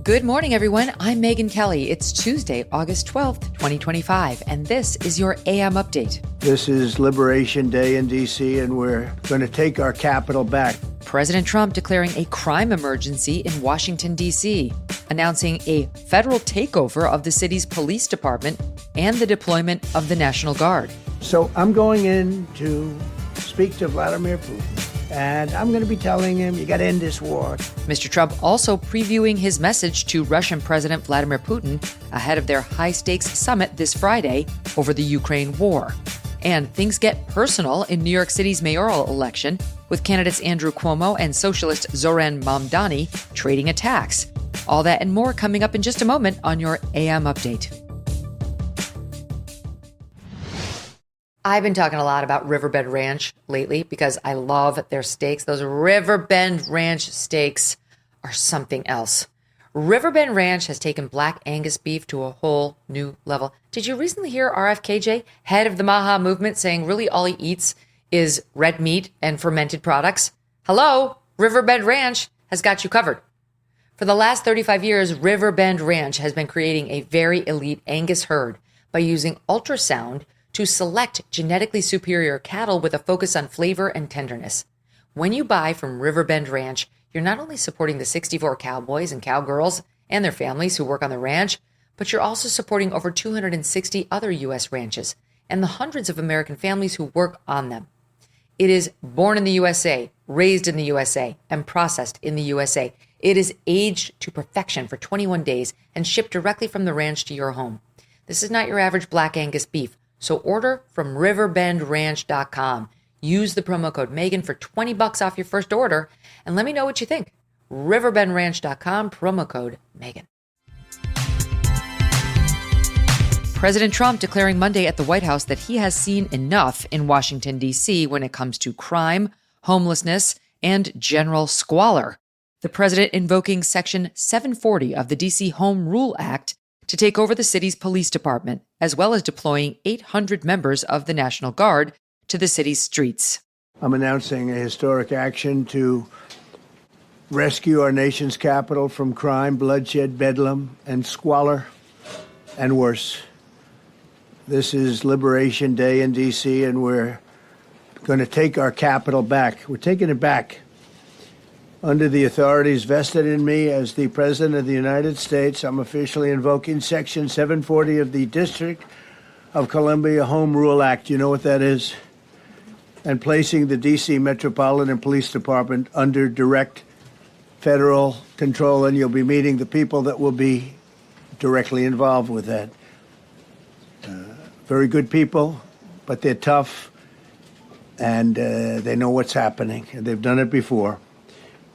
Good morning, everyone. I'm Megyn Kelly. It's Tuesday, August 12th, 2025, and this is your AM Update. This is Liberation Day in D.C., and we're going to take our capital back. President Trump declaring a crime emergency in Washington, D.C., announcing a federal takeover of the city's police department and the deployment of the National Guard. So I'm going in to speak to Vladimir Putin, and I'm going to be telling him, you got to end this war. Mr. Trump also previewing his message to Russian President Vladimir Putin ahead of their high-stakes summit this Friday over the Ukraine war. And things get personal in New York City's mayoral election, with candidates Andrew Cuomo and socialist Zohran Mamdani trading attacks. All that and more coming up in just a moment on your AM Update. I've been talking a lot about Riverbend Ranch lately because I love their steaks. Those Riverbend Ranch steaks are something else. Riverbend Ranch has taken Black Angus beef to a whole new level. Did you recently hear RFKJ, head of the Maha movement, saying really all he eats is red meat and fermented products? Hello, Riverbend Ranch has got you covered. For the last 35 years, Riverbend Ranch has been creating a very elite Angus herd by using ultrasound to select genetically superior cattle with a focus on flavor and tenderness. When you buy from Riverbend Ranch, you're not only supporting the 64 cowboys and cowgirls and their families who work on the ranch, but you're also supporting over 260 other U.S. ranches and the hundreds of American families who work on them. It is born in the USA, raised in the USA, and processed in the USA. It is aged to perfection for 21 days and shipped directly from the ranch to your home. This is not your average Black Angus beef. So order from riverbendranch.com. Use the promo code Megyn for $20 off your first order, and let me know what you think. riverbendranch.com, promo code Megyn. President Trump declaring Monday at the White House that he has seen enough in Washington, D.C. when it comes to crime, homelessness, and general squalor. The president invoking Section 740 of the D.C. Home Rule Act to take over the city's police department, as well as deploying 800 members of the National Guard to the city's streets. I'm announcing a historic action to rescue our nation's capital from crime, bloodshed, bedlam, and squalor, and worse. This is Liberation Day in D.C., and we're going to take our capital back. We're taking it back. Under the authorities vested in me as the President of the United States, I'm officially invoking Section 740 of the District of Columbia Home Rule Act. You know what that is? And placing the D.C. Metropolitan Police Department under direct federal control, and you'll be meeting the people that will be directly involved with that. Very good people, but they're tough, and they know what's happening, and they've done it before.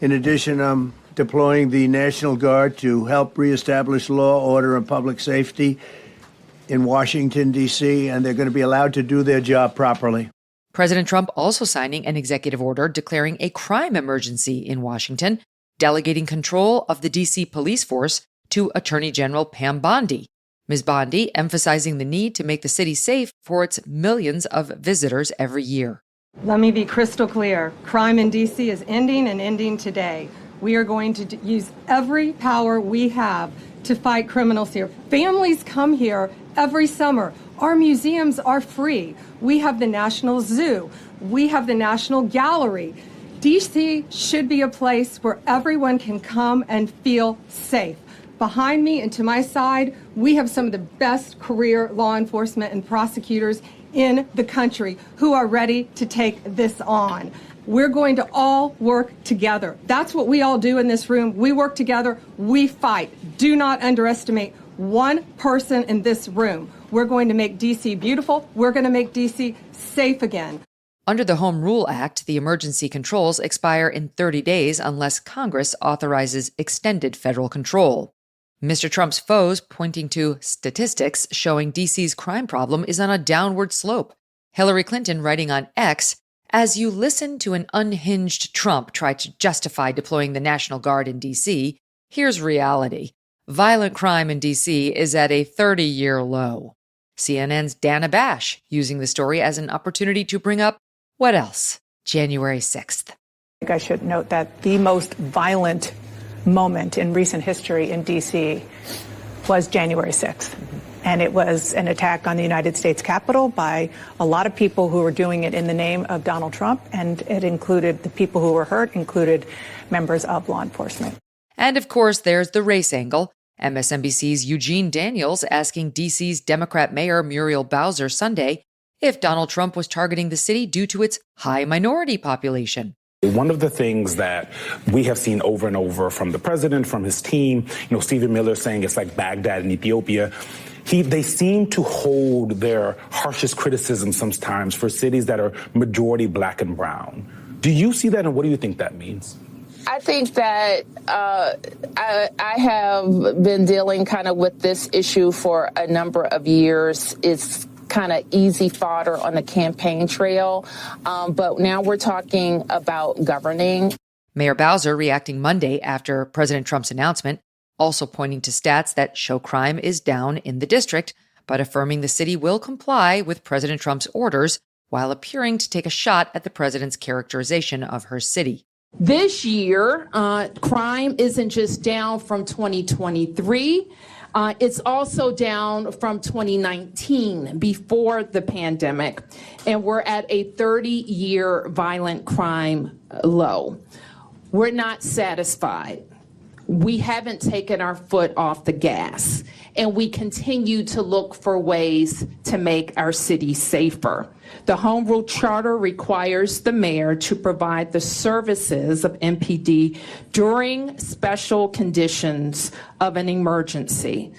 In addition, I'm deploying the National Guard to help reestablish law, order, and public safety in Washington, D.C., and they're going to be allowed to do their job properly. President Trump also signing an executive order declaring a crime emergency in Washington, delegating control of the D.C. police force to Attorney General Pam Bondi. Ms. Bondi emphasizing the need to make the city safe for its millions of visitors every year. Let me be crystal clear. Crime in D.C. is ending and ending today. We are going to use every power we have to fight criminals here. Families come here every summer. Our museums are free. We have the National Zoo. We have the National Gallery. D.C. should be a place where everyone can come and feel safe. Behind me and to my side, we have some of the best career law enforcement and prosecutors in the country who are ready to take this on. We're going to all work together. That's what we all do in this room. We work together, we fight. Do not underestimate one person in this room. We're going to make D.C. beautiful. We're going to make D.C. safe again. Under the Home Rule Act, the emergency controls expire in 30 days unless Congress authorizes extended federal control. Mr. Trump's foes pointing to statistics showing D.C.'s crime problem is on a downward slope. Hillary Clinton writing on X, as you listen to an unhinged Trump try to justify deploying the National Guard in D.C., here's reality. Violent crime in D.C. is at a 30-year low. CNN's Dana Bash using the story as an opportunity to bring up what else? January 6th. I should note that the most violent moment in recent history in D.C. was January 6th. And it was an attack on the United States Capitol by a lot of people who were doing it in the name of Donald Trump. And it included the people who were hurt, included members of law enforcement. And of course, there's the race angle. MSNBC's Eugene Daniels asking D.C.'s Democrat Mayor Muriel Bowser Sunday if Donald Trump was targeting the city due to its high minority population. One of the things that we have seen over and over from the president, from his team, Stephen Miller saying it's like Baghdad in Ethiopia. They seem to hold their harshest criticism sometimes for cities that are majority black and brown. Do you see that, and what do you think that means? I think that I have been dealing kind of with this issue for a number of years. It's kind of easy fodder on the campaign trail, but now we're talking about governing. Mayor Bowser reacting Monday after President Trump's announcement, also pointing to stats that show crime is down in the district, but affirming the city will comply with President Trump's orders while appearing to take a shot at the president's characterization of her city. This year, crime isn't just down from 2023. It's also down from 2019, before the pandemic, and we're at a 30-year violent crime low. We're not satisfied. We haven't taken our foot off the gas, and we continue to look for ways to make our city safer. The Home Rule Charter requires the mayor to provide the services of MPD during special conditions of an emergency,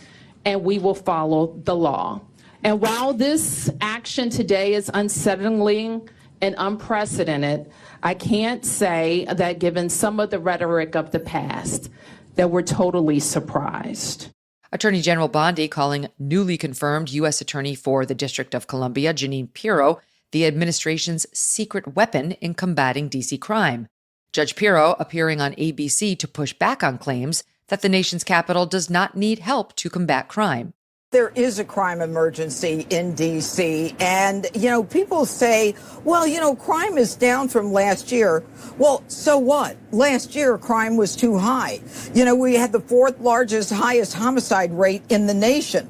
and we will follow the law. And while this action today is unsettling and unprecedented, I can't say that given some of the rhetoric of the past, that we're totally surprised. Attorney General Bondi calling newly confirmed U.S. Attorney for the District of Columbia, Jeanine Pirro, the administration's secret weapon in combating D.C. crime. Judge Pirro appearing on ABC to push back on claims that the nation's capital does not need help to combat crime. There is a crime emergency in D.C. And, people say, well, crime is down from last year. Well, so what? Last year, crime was too high. We had the fourth largest, highest homicide rate in the nation.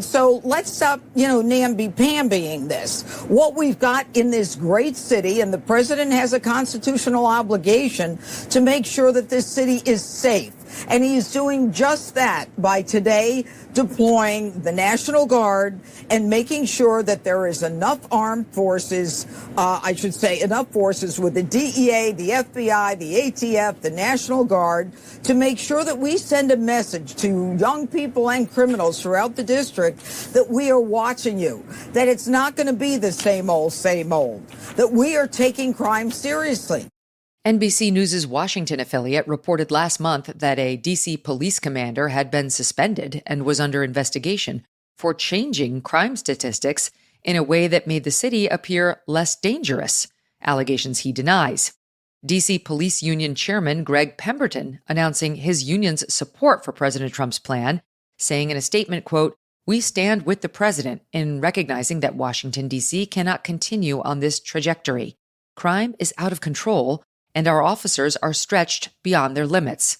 So let's stop, namby-pambying this. What we've got in this great city, and the president has a constitutional obligation to make sure that this city is safe. And he is doing just that by today deploying the National Guard and making sure that there is enough armed forces, enough forces with the DEA, the FBI, the ATF, the National Guard, to make sure that we send a message to young people and criminals throughout the district that we are watching you, that it's not going to be the same old, that we are taking crime seriously. NBC News' Washington affiliate reported last month that a D.C. police commander had been suspended and was under investigation for changing crime statistics in a way that made the city appear less dangerous, allegations he denies. D.C. Police Union Chairman Greg Pemberton announcing his union's support for President Trump's plan, saying in a statement, quote, "We stand with the president in recognizing that Washington, D.C. cannot continue on this trajectory. Crime is out of control, and our officers are stretched beyond their limits."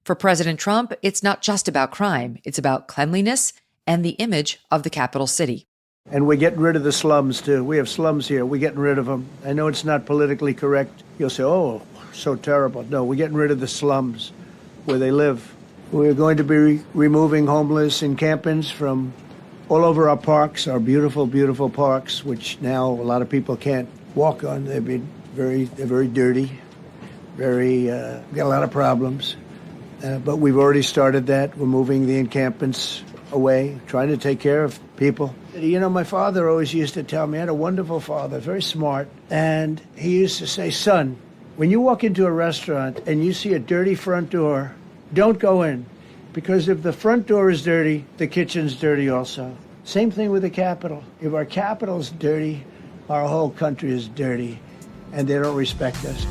For President Trump, it's not just about crime. It's about cleanliness and the image of the capital city. And we're getting rid of the slums, too. We have slums here. We're getting rid of them. I know it's not politically correct. You'll say, oh, so terrible. No, we're getting rid of the slums where they live. We're going to be removing homeless encampments from all over our parks, our beautiful, beautiful parks, which now a lot of people can't walk on. They're very dirty. Got a lot of problems. But we've already started that. We're moving the encampments away, trying to take care of people. My father always used to tell me, I had a wonderful father, very smart, and he used to say, son, when you walk into a restaurant and you see a dirty front door, don't go in, because if the front door is dirty, the kitchen's dirty also. Same thing with the Capitol. If our Capitol's dirty, our whole country is dirty, and they don't respect us.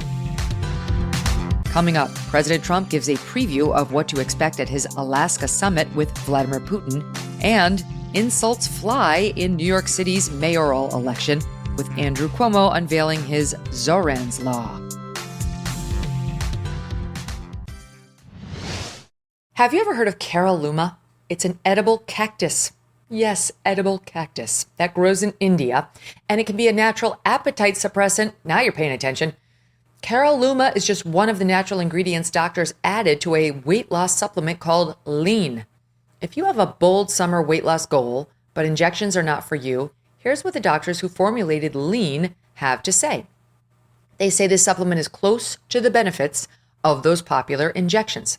Coming up, President Trump gives a preview of what to expect at his Alaska Summit with Vladimir Putin, and insults fly in New York City's mayoral election, with Andrew Cuomo unveiling his Zohran's Law. Have you ever heard of Caralluma? It's an edible cactus. Yes, edible cactus that grows in India, and it can be a natural appetite suppressant. Now you're paying attention. Caralluma is just one of the natural ingredients doctors added to a weight loss supplement called Lean. If you have a bold summer weight loss goal, but injections are not for you, here's what the doctors who formulated Lean have to say. They say this supplement is close to the benefits of those popular injections.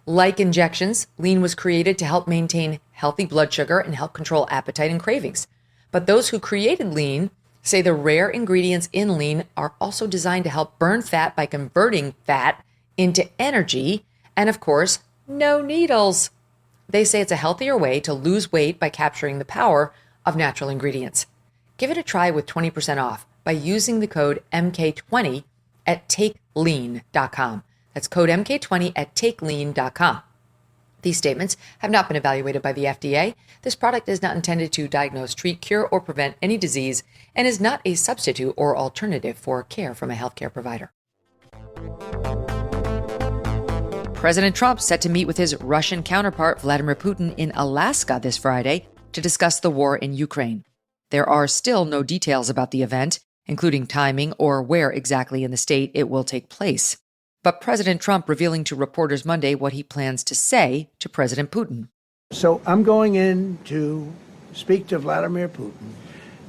Like injections, Lean was created to help maintain healthy blood sugar and help control appetite and cravings. But those who created Lean say the rare ingredients in Lean are also designed to help burn fat by converting fat into energy, and of course, no needles. They say it's a healthier way to lose weight by capturing the power of natural ingredients. Give it a try with 20% off by using the code MK20 at takelean.com. That's code MK20 at takelean.com. These statements have not been evaluated by the FDA. This product is not intended to diagnose, treat, cure, or prevent any disease and is not a substitute or alternative for care from a healthcare provider. President Trump set to meet with his Russian counterpart Vladimir Putin in Alaska this Friday to discuss the war in Ukraine. There are still no details about the event, including timing or where exactly in the state it will take place. But President Trump revealing to reporters Monday what he plans to say to President Putin. So I'm going in to speak to Vladimir Putin,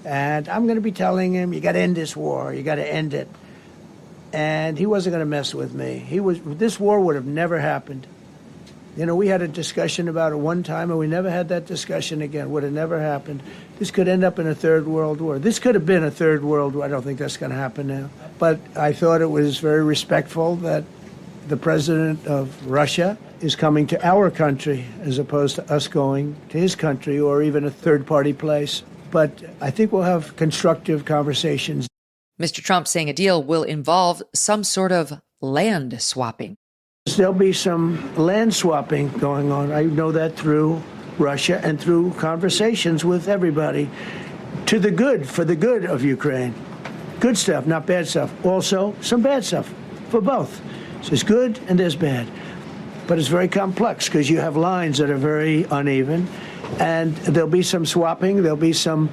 and I'm going to be telling him, you got to end this war, you got to end it. And he wasn't going to mess with me. This war would have never happened. You know, we had a discussion about it one time, and we never had that discussion again. Would have never happened. This could end up in a third world war. This could have been a third world war. I don't think that's going to happen now. But I thought it was very respectful that the president of Russia is coming to our country as opposed to us going to his country or even a third-party place. But I think we'll have constructive conversations. Mr. Trump saying a deal will involve some sort of land swapping. There'll be some land swapping going on. I know that through Russia and through conversations with everybody to the good, for the good of Ukraine. Good stuff, not bad stuff. Also, some bad stuff for both. So there's good and there's bad. But it's very complex because you have lines that are very uneven. And there'll be some swapping. There'll be some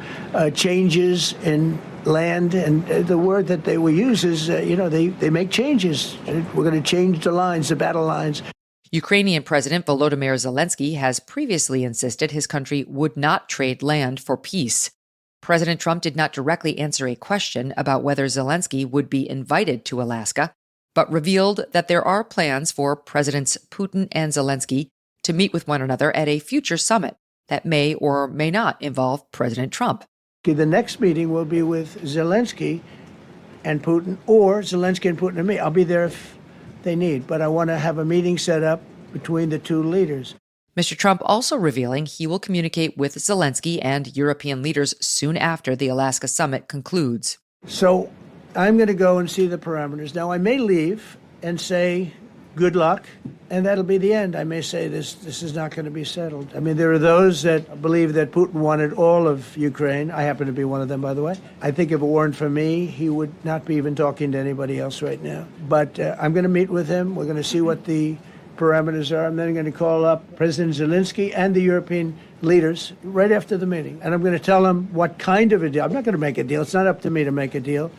changes in land. And the word that they will use is, they make changes. We're going to change the lines, the battle lines. Ukrainian President Volodymyr Zelensky has previously insisted his country would not trade land for peace. President Trump did not directly answer a question about whether Zelensky would be invited to Alaska, but revealed that there are plans for Presidents Putin and Zelensky to meet with one another at a future summit that may or may not involve President Trump. The next meeting will be with Zelensky and Putin, or Zelensky and Putin and me. I'll be there if they need, but I want to have a meeting set up between the two leaders. Mr. Trump also revealing he will communicate with Zelensky and European leaders soon after the Alaska summit concludes. So I'm going to go and see the parameters. Now, I may leave and say, good luck, and that'll be the end. I may say this is not going to be settled. I mean, there are those that believe that Putin wanted all of Ukraine. I happen to be one of them, by the way. I think if it weren't for me, he would not be even talking to anybody else right now. But I'm going to meet with him. We're going to see what the parameters are. I'm then going to call up President Zelensky and the European leaders right after the meeting. And I'm going to tell them what kind of a deal. I'm not going to make a deal. It's not up to me to make a deal.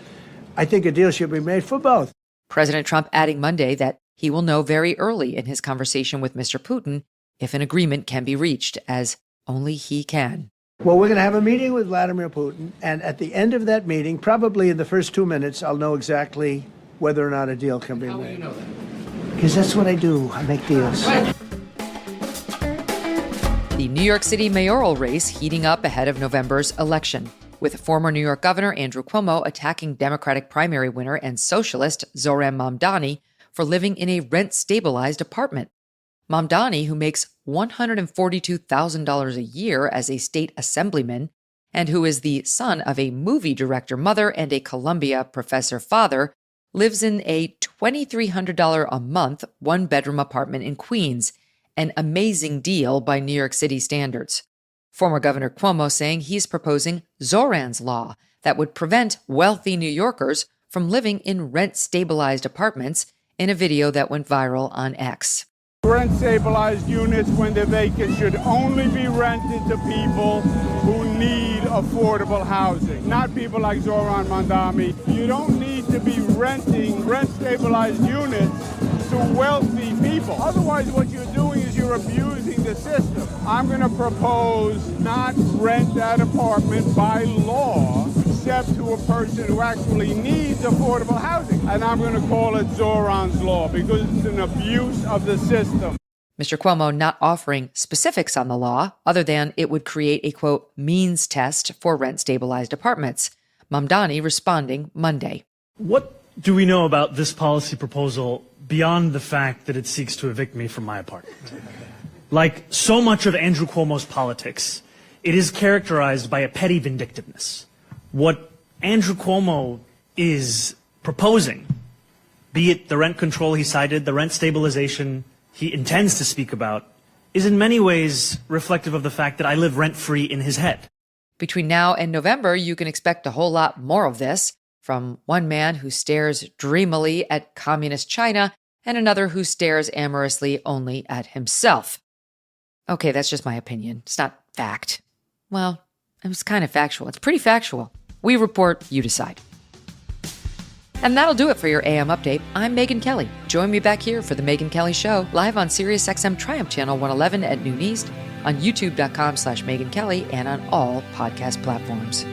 I think a deal should be made for both. President Trump adding Monday that he will know very early in his conversation with Mr. Putin if an agreement can be reached, as only he can. Well, we're going to have a meeting with Vladimir Putin, and at the end of that meeting, probably in the first 2 minutes, I'll know exactly whether or not a deal can be made. How will you know that? Because that's what I do. I make deals. The New York City mayoral race heating up ahead of November's election, with former New York Governor Andrew Cuomo attacking Democratic primary winner and socialist Zohran Mamdani for living in a rent-stabilized apartment. Mamdani, who makes $142,000 a year as a state assemblyman and who is the son of a movie director mother and a Columbia professor father, lives in a $2,300 a month one-bedroom apartment in Queens, an amazing deal by New York City standards. Former Governor Cuomo saying he's proposing Zohran's Law that would prevent wealthy New Yorkers from living in rent-stabilized apartments in a video that went viral on X. Rent-stabilized units, when they're vacant, should only be rented to people who need affordable housing, not people like Zohran Mamdani. You don't need to be renting rent-stabilized units to wealthy people. Otherwise, what you're doing is you're abusing the system. I'm going to propose not rent that apartment by law, except to a person who actually needs affordable housing. And I'm going to call it Zohran's Law because it's an abuse of the system. Mr. Cuomo not offering specifics on the law, other than it would create a, quote, means test for rent-stabilized apartments. Mamdani responding Monday. What do we know about this policy proposal beyond the fact that it seeks to evict me from my apartment? Like so much of Andrew Cuomo's politics, it is characterized by a petty vindictiveness. What Andrew Cuomo is proposing, be it the rent control he cited, the rent stabilization he intends to speak about, is in many ways reflective of the fact that I live rent-free in his head. Between now and November, you can expect a whole lot more of this, from one man who stares dreamily at communist China and another who stares amorously only at himself. Okay, that's just my opinion. It's not fact. Well, it was kind of factual. It's pretty factual. We report, you decide. And that'll do it for your AM update. I'm Megyn Kelly. Join me back here for the Megyn Kelly Show, live on SiriusXM Triumph Channel 111 at noon East, on youtube.com/Megyn Kelly, and on all podcast platforms.